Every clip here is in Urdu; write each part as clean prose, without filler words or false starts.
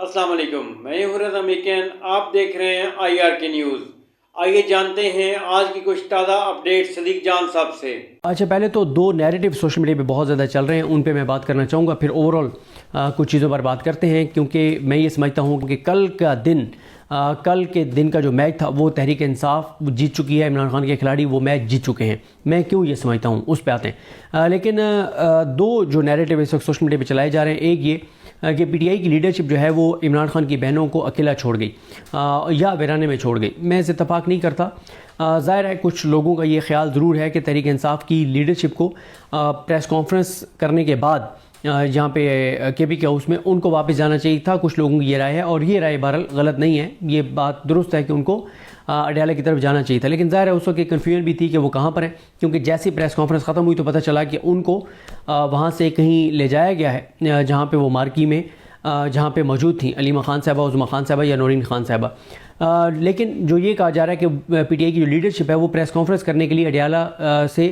السلام علیکم، میں ہوں رضا میکین، آپ دیکھ رہے ہیں IRK نیوز۔ آئیے جانتے ہیں آج کی کچھ تازہ اپڈیٹ صدیق جان صاحب سے۔ اچھا، پہلے تو دو نیریٹو سوشل میڈیا پہ بہت زیادہ چل رہے ہیں، ان پہ میں بات کرنا چاہوں گا، پھر اوورال کچھ چیزوں پر بات کرتے ہیں، کیونکہ میں یہ سمجھتا ہوں کہ کل کے دن کا جو میچ تھا وہ تحریک انصاف جیت چکی ہے، عمران خان کے کھلاڑی وہ میچ جیت چکے ہیں۔ میں کیوں یہ سمجھتا ہوں اس پہ آتے ہیں، لیکن دو جو نیریٹو اس وقت سوشل میڈیا پہ چلائے جا رہے ہیں، ایک یہ کہ پی ٹی آئی کی لیڈرشپ جو ہے وہ عمران خان کی بہنوں کو اکیلا چھوڑ گئی یا ویرانے میں چھوڑ گئی۔ میں اس اتفاق نہیں کرتا۔ ظاہر ہے کچھ لوگوں کا یہ خیال ضرور ہے کہ تحریک انصاف کی لیڈرشپ کو پریس کانفرنس کرنے کے بعد جہاں پہ کے کے ہاؤس میں ان کو واپس جانا چاہیے تھا۔ کچھ لوگوں کی یہ رائے ہے، اور یہ رائے بہرحال غلط نہیں ہے، یہ بات درست ہے کہ ان کو اڈیالہ کی طرف جانا چاہیے تھا، لیکن ظاہر ہے اس وقت ایک کنفیوژن بھی تھی کہ وہ کہاں پر ہیں، کیونکہ جیسے پریس کانفرنس ختم ہوئی تو پتہ چلا کہ ان کو وہاں سے کہیں لے جایا گیا ہے جہاں پہ وہ مارکی میں جہاں پہ موجود تھیں علیمہ خان صاحبہ، عظمیٰ خان صاحبہ یا نورین خان صاحبہ۔ لیکن جو یہ کہا جا رہا ہے کہ پی ٹی آئی کی جو لیڈرشپ ہے وہ پریس کانفرنس کرنے کے لیے اڈیالہ سے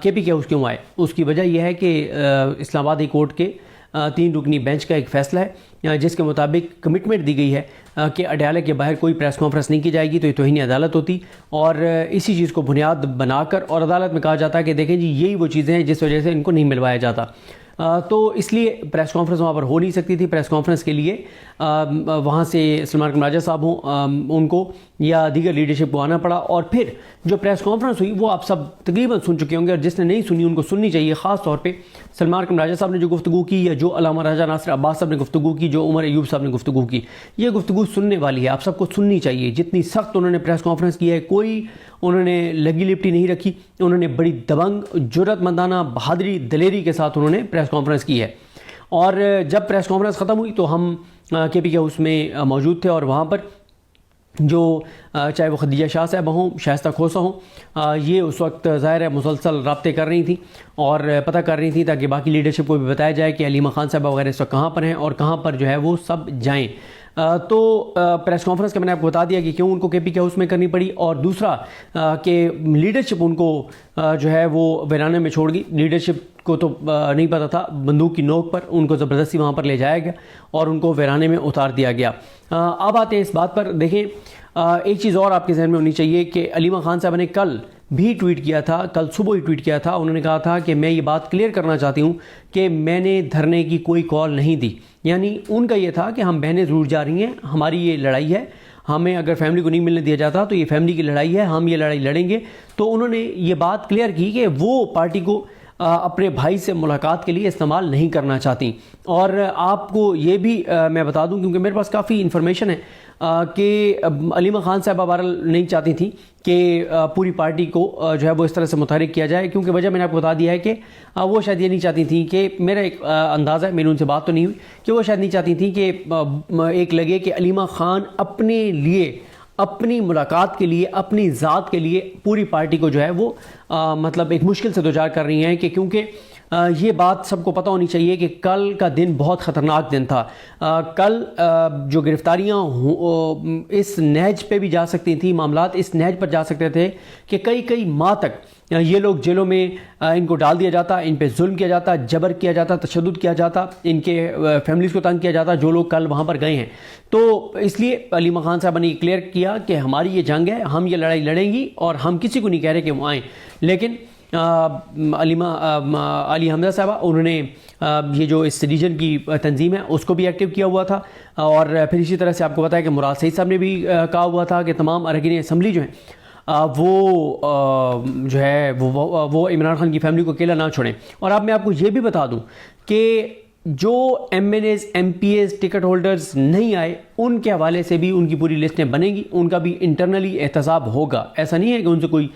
کے ہاؤس کیوں آئے، اس کی وجہ یہ ہے کہ اسلام آباد ہائی کورٹ کے 3 رکنی بینچ کا ایک فیصلہ ہے جس کے مطابق کمٹمنٹ دی گئی ہے کہ اڈیالہ کے باہر کوئی پریس کانفرنس نہیں کی جائے گی، تو یہ توہین عدالت ہوتی، اور اسی چیز کو بنیاد بنا کر اور عدالت میں کہا جاتا ہے کہ دیکھیں جی یہی وہ چیزیں ہیں جس وجہ سے ان کو نہیں ملوایا جاتا، تو اس لیے پریس کانفرنس وہاں پر ہو نہیں سکتی تھی۔ پریس کانفرنس کے لیے وہاں سے سلمان راجہ صاحب ہوں ان کو یا دیگر لیڈرشپ کو آنا پڑا، اور پھر جو پریس کانفرنس ہوئی وہ آپ سب تقریباً سن چکے ہوں گے، اور جس نے نہیں سنی ان کو سننی چاہیے۔ خاص طور پہ سلمان راجہ صاحب نے جو گفتگو کی، یا جو علامہ راجہ ناصر عباس صاحب نے گفتگو کی، جو عمر ایوب صاحب نے گفتگو کی، یہ گفتگو سننے والی ہے، آپ سب کو سننی چاہیے۔ جتنی سخت انہوں نے پریس کانفرنس کی ہے، کوئی انہوں نے لگی لپٹی نہیں رکھی، انہوں نے بڑی دبنگ، جرأت مندانہ، بہادری، دلیری کے ساتھ انہوں نے پریس کانفرنس کی ہے۔ اور جب پریس کانفرنس ختم ہوئی تو ہم کے ہاؤس میں موجود تھے، اور وہاں پر جو چاہے وہ خدیجہ شاہ صاحبہ ہوں، شائستہ کھوسہ ہوں، یہ اس وقت ظاہر ہے مسلسل رابطے کر رہی تھیں اور پتہ کر رہی تھیں تاکہ باقی لیڈرشپ کو بھی بتایا جائے کہ علیمہ خان صاحبہ وغیرہ اس وقت کہاں پر ہیں اور کہاں پر جو ہے وہ سب جائیں۔ تو پریس کانفرنس کا میں نے آپ کو بتا دیا کہ کیوں ان کو کے ہاؤس میں کرنی پڑی، اور دوسرا کہ لیڈرشپ ان کو جو ہے وہ ویرانے میں چھوڑ گئی۔ لیڈرشپ کو تو نہیں پتہ تھا، بندوق کی نوک پر ان کو زبردستی وہاں پر لے جایا گیا اور ان کو ویرانے میں اتار دیا گیا۔ اب آتے ہیں اس بات پر، دیکھیں ایک چیز اور آپ کے ذہن میں ہونی چاہیے کہ علیمہ خان صاحب نے کل بھی ٹویٹ کیا تھا، کل صبح ہی ٹویٹ کیا تھا، انہوں نے کہا تھا کہ میں یہ بات کلیئر کرنا چاہتی ہوں کہ میں نے دھرنے کی کوئی کال نہیں دی، یعنی ان کا یہ تھا کہ ہم بہنیں ضرور جا رہی ہیں، ہماری یہ لڑائی ہے، ہمیں اگر فیملی کو نہیں ملنے دیا جاتا تو یہ فیملی کی لڑائی ہے، ہم یہ لڑائی لڑیں گے۔ تو انہوں نے یہ بات کلیئر کی کہ وہ پارٹی کو اپنے بھائی سے ملاقات کے لیے استعمال نہیں کرنا چاہتی۔ اور آپ کو یہ بھی میں بتا دوں، کیونکہ میرے پاس کافی انفارمیشن ہے کہ علیمہ خان صاحبہ بہرحال نہیں چاہتی تھیں کہ پوری پارٹی کو جو ہے وہ اس طرح سے متحرک کیا جائے، کیونکہ وجہ میں نے آپ کو بتا دیا ہے کہ وہ شاید یہ نہیں چاہتی تھیں کہ، میرا ایک اندازہ ہے، میری ان سے بات تو نہیں ہوئی، کہ وہ شاید نہیں چاہتی تھیں کہ ایک لگے کہ علیمہ خان اپنے لیے، اپنی ملاقات کے لیے، اپنی ذات کے لیے پوری پارٹی کو جو ہے وہ مطلب ایک مشکل سے دوچار کر رہی ہیں، کہ کیونکہ یہ بات سب کو پتہ ہونی چاہیے کہ کل کا دن بہت خطرناک دن تھا۔ کل جو گرفتاریاں اس نہج پہ بھی جا سکتی تھیں، معاملات اس نہج پر جا سکتے تھے کہ کئی ماہ تک یہ لوگ جیلوں میں ان کو ڈال دیا جاتا، ان پہ ظلم کیا جاتا، جبر کیا جاتا، تشدد کیا جاتا، ان کے فیملیز کو تنگ کیا جاتا، جو لوگ کل وہاں پر گئے ہیں۔ تو اس لیے علیمہ خان صاحبہ نے یہ کلیئر کیا کہ ہماری یہ جنگ ہے، ہم یہ لڑائی لڑیں گی، اور ہم کسی کو نہیں کہہ رہے کہ وہ آئیں۔ لیکن علی حمزہ صاحبہ، انہوں نے یہ جو اس ریجن کی تنظیم ہے اس کو بھی ایکٹیو کیا ہوا تھا، اور پھر اسی طرح سے آپ کو پتہ ہے کہ مراد سعید صاحب نے بھی کہا ہوا تھا کہ تمام ارکان اسمبلی جو ہیں وہ جو ہے وہ عمران خان کی فیملی کو اکیلا نہ چھوڑیں۔ اور اب میں آپ کو یہ بھی بتا دوں کہ جو M N As, M P As, ticket holders نہیں آئے، ان کے حوالے سے بھی ان کی پوری لسٹیں بنیں گی، ان کا بھی انٹرنلی احتساب ہوگا۔ ایسا نہیں ہے کہ ان سے کوئی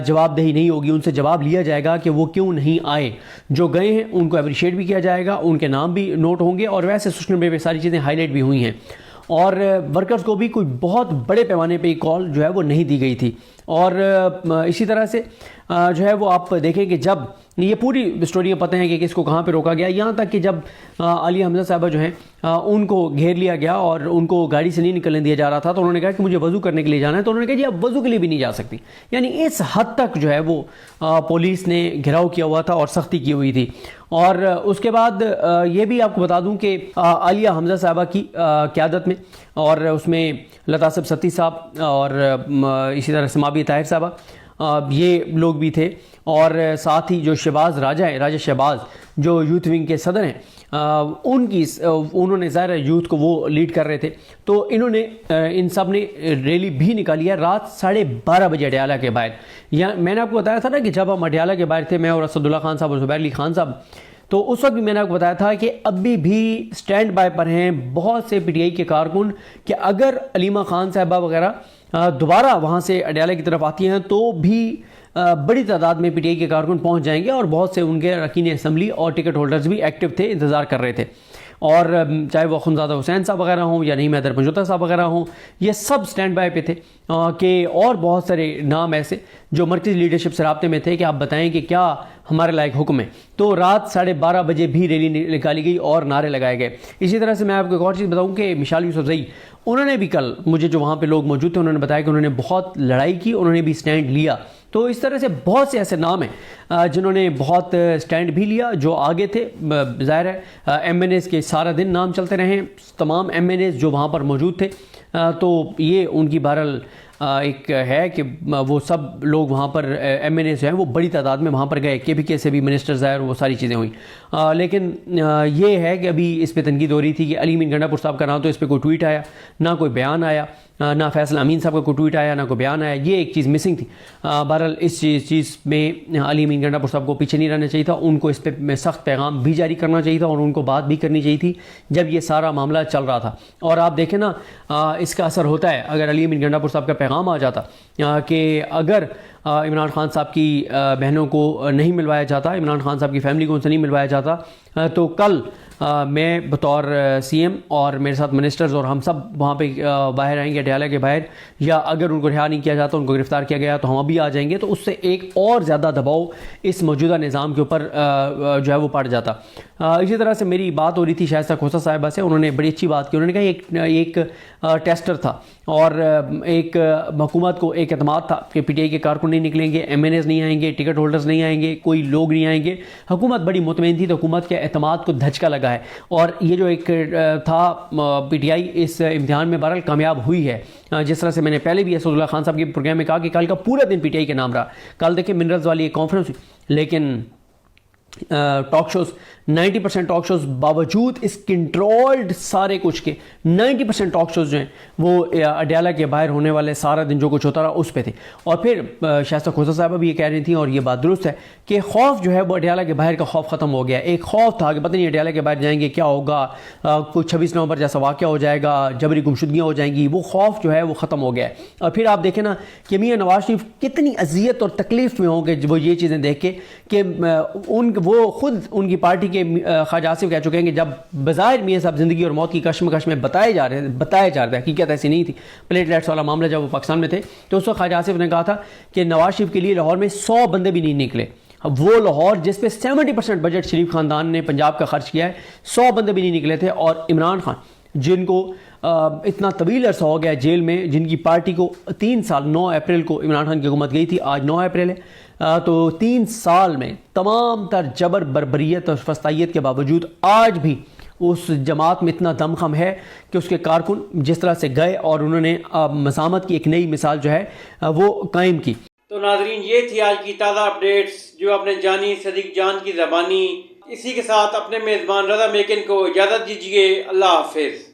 جواب دہی نہیں ہوگی، ان سے جواب لیا جائے گا کہ وہ کیوں نہیں آئے۔ جو گئے ہیں ان کو اپریشیٹ بھی کیا جائے گا، ان کے نام بھی نوٹ ہوں گے، اور ویسے سوشل میڈیا پہ ساری چیزیں ہائی لائٹ بھی ہوئی ہیں، اور ورکرز کو بھی کوئی بہت بڑے پیمانے پہ کال جو ہے وہ نہیں دی گئی تھی۔ اور اسی طرح سے جو ہے وہ آپ دیکھیں کہ جب یہ پوری اسٹوریاں پتہ ہیں کہ کس کو کہاں پہ روکا گیا، یہاں تک کہ جب عالیہ حمزہ صاحبہ جو ہیں ان کو گھیر لیا گیا اور ان کو گاڑی سے نہیں نکلنے دیا جا رہا تھا، تو انہوں نے کہا کہ مجھے وضو کرنے کے لیے جانا ہے، تو انہوں نے کہا جی آپ وضو کے لیے بھی نہیں جا سکتی. یعنی اس حد تک جو ہے وہ پولیس نے گھیراؤ کیا ہوا تھا اور سختی کی ہوئی تھی. اور اس کے بعد یہ بھی آپ کو بتا دوں کہ عالیہ حمزہ صاحبہ کی قیادت میں، اور اس میں لطاسب ستی صاحب اور اسی طرح سمابی طاہر صاحبہ یہ لوگ بھی تھے، اور ساتھ ہی جو شہباز راجہ ہیں، راجہ شہباز جو یوتھ ونگ کے صدر ہیں، انہوں نے ظاہر یوتھ کو وہ لیڈ کر رہے تھے. تو انہوں نے ان سب نے ریلی بھی نکالی ہے رات 12:30 بجے اڈیالہ کے باہر. میں نے آپ کو بتایا تھا نا کہ جب ہم اڈیالہ کے باہر تھے، میں اور اسد اللہ خان صاحب اور زبیر علی خان صاحب، تو اس وقت بھی میں نے آپ کو بتایا تھا کہ ابھی بھی سٹینڈ بائی پر ہیں بہت سے پی ٹی آئی کے کارکن کہ اگر علیمہ خان صاحبہ وغیرہ دوبارہ وہاں سے اڈیالہ کی طرف آتی ہیں تو بھی بڑی تعداد میں پی ٹی آئی کے کارکن پہنچ جائیں گے، اور بہت سے ان کے اراکین اسمبلی اور ٹکٹ ہولڈرز بھی ایکٹیو تھے، انتظار کر رہے تھے. اور چاہے وہ اخندزادہ حسین صاحب وغیرہ ہوں یا نعیم حیدر پنجوتا صاحب وغیرہ ہوں، یہ سب سٹینڈ بائی پہ تھے کہ اور بہت سارے نام ایسے جو مرکزی لیڈرشپ سے رابطے میں تھے کہ آپ بتائیں کہ کیا ہمارے لائق حکم ہے. تو رات 12:30 بجے بھی ریلی نکالی گئی اور نعرے لگائے گئے. اسی طرح سے میں آپ کو ایک اور چیز بتاؤں کہ مشال یوسفزئی، انہوں نے بھی کل، مجھے جو وہاں پہ لوگ موجود تھے انہوں نے بتایا کہ انہوں نے بہت لڑائی کی، انہوں نے بھی سٹینڈ لیا. تو اس طرح سے بہت سے ایسے نام ہیں جنہوں نے بہت سٹینڈ بھی لیا، جو آگے تھے. ظاہر ہے ایم این ایز کے سارا دن نام چلتے رہے، تمام ایم این ایز جو وہاں پر موجود تھے، تو یہ ان کی بہرحال ایک ہے کہ وہ سب لوگ وہاں پر ایم این ایز ہیں وہ بڑی تعداد میں وہاں پر گئے، کے پی کے سے بھی منسٹر ظاہر، وہ ساری چیزیں ہوئیں. لیکن یہ ہے کہ ابھی اس پہ تنقید ہو رہی تھی کہ علی امین گنڈا پور صاحب کا نہ تو اس پہ کوئی ٹویٹ آیا، نہ کوئی بیان آیا، نہ فیصل امین صاحب کا کوئی ٹویٹ آیا، نہ کوئی بیان آیا. یہ ایک چیز مسنگ تھی. بہرحال اس چیز میں علی امین گنڈا پور صاحب کو پیچھے نہیں رہنا چاہیے تھا، ان کو اس پہ سخت پیغام بھی جاری کرنا چاہیے تھا اور ان کو بات بھی کرنی چاہیے تھی جب یہ سارا معاملہ چل رہا تھا. اور آپ دیکھیں نا اس کا اثر ہوتا ہے اگر علی امین گنڈا پور صاحب کا پیغام آ جاتا کہ اگر عمران خان صاحب کی بہنوں کو نہیں ملوایا جاتا، عمران خان صاحب کی فیملی کو ان سے نہیں ملوایا جاتا، تو کل میں بطور سی ایم اور میرے ساتھ منسٹرز اور ہم سب وہاں پہ باہر آئیں گے اڈیالہ کے باہر، یا اگر ان کو رہا نہیں کیا جاتا، ان کو گرفتار کیا گیا تو ہم ابھی آ جائیں گے. تو اس سے ایک اور زیادہ دباؤ اس موجودہ نظام کے اوپر جو ہے وہ پڑ جاتا. اسی طرح سے میری بات ہو رہی تھی شائستہ کھوسہ صاحبہ سے، انہوں نے بڑی اچھی بات کی. انہوں نے کہا ایک ٹیسٹر تھا اور ایک حکومت کو ایک اعتماد تھا کہ پی ٹی آئی کے کارکن نہیں نکلیں گے، ایم این ایز نہیں آئیں گے، ٹکٹ ہولڈرز نہیں آئیں گے، کوئی لوگ نہیں آئیں گے. حکومت بڑی مطمئن تھی، تو حکومت کے اعتماد کو دھچکا لگا ہے. اور یہ جو ایک تھا پی ٹی آئی اس امتحان میں بہرحال کامیاب ہوئی ہے. جس طرح سے میں نے پہلے بھی اسد اللہ خان صاحب کے پروگرام میں کہا کہ کل کا پورا دن پی ٹی آئی کے نام رہا. کل دیکھیں منرلز والی ایک کانفرنس ہوئی، لیکن ٹاک شوز 90% ٹاک شوز باوجود اس کنٹرولڈ سارے کچھ کے 90% ٹاک شوز جو ہیں وہ اڈیالہ کے باہر ہونے والے سارا دن جو کچھ ہوتا رہا اس پہ تھے. اور پھر شائستہ کھوسہ صاحبہ بھی یہ کہہ رہی تھیں اور یہ بات درست ہے کہ خوف جو ہے وہ اڈیالہ کے باہر کا خوف ختم ہو گیا. ایک خوف تھا کہ پتہ نہیں اڈیالہ کے باہر جائیں گے کیا ہوگا، کوئی 26 نومبر جیسا واقعہ ہو جائے گا، جبری گمشدگیاں ہو جائیں گی، وہ خوف جو ہے وہ ختم ہو گیا ہے. اور پھر آپ دیکھیں نا کہ میاں نواز شریف کتنی اذیت اور تکلیف میں ہوں گے وہ یہ چیزیں دیکھ کے کہ وہ خود ان کی پارٹی کے خواجہ آصف کہہ چکے ہیں کہ جب بظاہر میاں صاحب زندگی اور موت کی کشمکش میں بتائے جا رہے تھے، حقیقت ایسی نہیں تھی. پلیٹلیٹس والا معاملہ جب وہ پاکستان میں تھے تو اس وقت خواجہ آصف نے کہا تھا کہ نواز شریف کے لیے لاہور میں 100 بندے بھی نہیں نکلے. وہ لاہور جس پہ 70% بجٹ شریف خاندان نے پنجاب کا خرچ کیا ہے، 100 بندے بھی نہیں نکلے تھے. اور عمران خان جن کو اتنا طویل عرصہ ہو گیا جیل میں، جن کی پارٹی کو 3 سال 9 اپریل کو عمران خان کی حکومت گئی تھی، آج 9 اپریل ہے، تو 3 سال میں تمام تر جبر بربریت اور فسطائیت کے باوجود آج بھی اس جماعت میں اتنا دمخم ہے کہ اس کے کارکن جس طرح سے گئے اور انہوں نے مزاحمت کی ایک نئی مثال جو ہے وہ قائم کی. تو ناظرین یہ تھی آج کی تازہ اپڈیٹس جو آپ نے جانی صدیق جان کی زبانی. اسی کے ساتھ اپنے میزبان رضا میکن کو اجازت دیجیے. اللہ حافظ.